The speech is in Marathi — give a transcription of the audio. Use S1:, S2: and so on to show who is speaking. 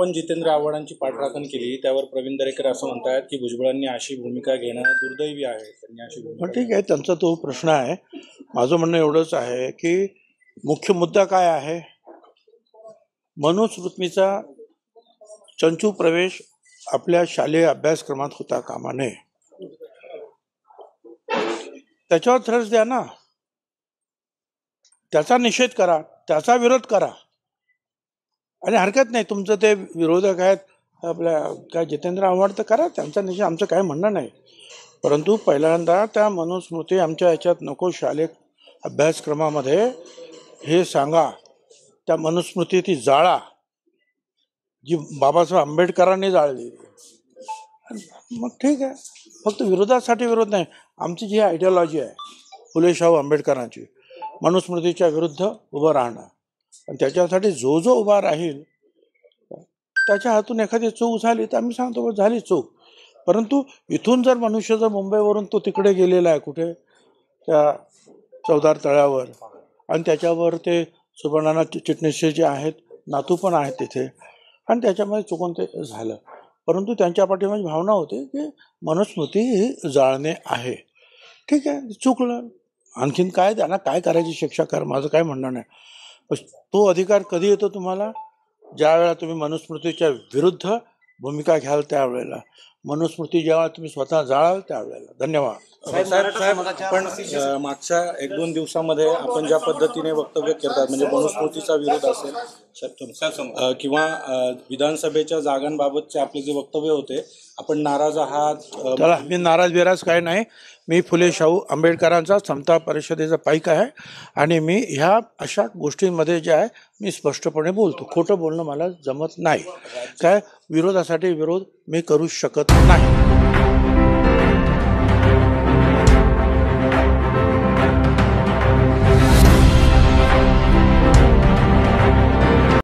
S1: आपण जितेंद्र आव्हाडांची पाठराखण केली, त्यावर प्रवीण दरेकर असं म्हणतात की भुजबळांनी अशी भूमिका घेणं दुर्दैवी आहे. त्यांनी अशी भूमिका
S2: ठीक आहे, त्यांचा तो प्रश्न आहे. माझं म्हणणं एवढंच आहे की मुख्य मुद्दा काय आहे, मनुस्मृतीचा चंचू प्रवेश आपल्या शालेय अभ्यासक्रमात होता कामा नये. त्याच्यावर थ्रस द्या ना, त्याचा निषेध करा, त्याचा विरोध करा. आणि हरकत नाही, तुमचं ते विरोधक आहेत आपल्या काय जितेंद्र आव्हाड, तर करा त्यांचा निषेध, आमचं काय म्हणणं नाही. परंतु पहिल्यांदा त्या मनुस्मृती आमच्या याच्यात नको, शालेय अभ्यासक्रमामध्ये हे सांगा. त्या मनुस्मृती ती जाळा जी बाबासाहेब आंबेडकरांनी जाळली. मग ठीक आहे, फक्त विरोधासाठी विरोध नाही. आमची जी आयडिओलॉजी आहे फुले शाहू आंबेडकरांची, मनुस्मृतीच्या विरुद्ध उभं राहणं, आणि त्याच्यासाठी जो जो उभा राहील त्याच्या हातून एखादी चूक झाली तर आम्ही सांगतो झाली चूक. परंतु इथून जर मनुष्य जर मुंबईवरून तो तिकडे गेलेला आहे कुठे त्या चौदार तळ्यावर, आणि त्याच्यावर ते सुवर्णनाथ चिटणीस जे आहेत नातू पण आहेत तिथे, आणि त्याच्यामध्ये चुकून ते झालं. परंतु त्यांच्या पाठीमागे भावना होती की मनुस्मृती ही जाळणे आहे. ठीक आहे, चुकलं, आणखीन काय, त्यांना काय करायची शिक्षा कर, माझं काय म्हणणं नाही. तो अधिकार कधी येतो तुम्हाला, ज्या वेळेला तुम्ही मनुस्मृतीच्या विरुद्ध भूमिका घ्याल त्यावेळेला, मनुस्मृती जेव्हा तुम्ही स्वतः जाळाल त्यावेळेला. धन्यवाद.
S1: साहेब, पण मागच्या 1-2 दिवसामध्ये आपण ज्या पद्धतीने वक्तव्य करतात, म्हणजे मनुस्मृतीचा विरोध असेल किंवा विधानसभेच्या जागांबाबतचे आपले जे वक्तव्य होते, आपण नाराज आहात.
S2: चला, मी नाराज बिराज काय नाही. मी फुले शाहू आंबेडकरांचा समता परिषदेचा पाईक आहे, आणि मी ह्या अशा गोष्टींमध्ये जे आहे मी स्पष्टपणे बोलतो. खोटं बोलणं मला जमत नाही. काय विरोधासाठी विरोध मी करू शकत नाही.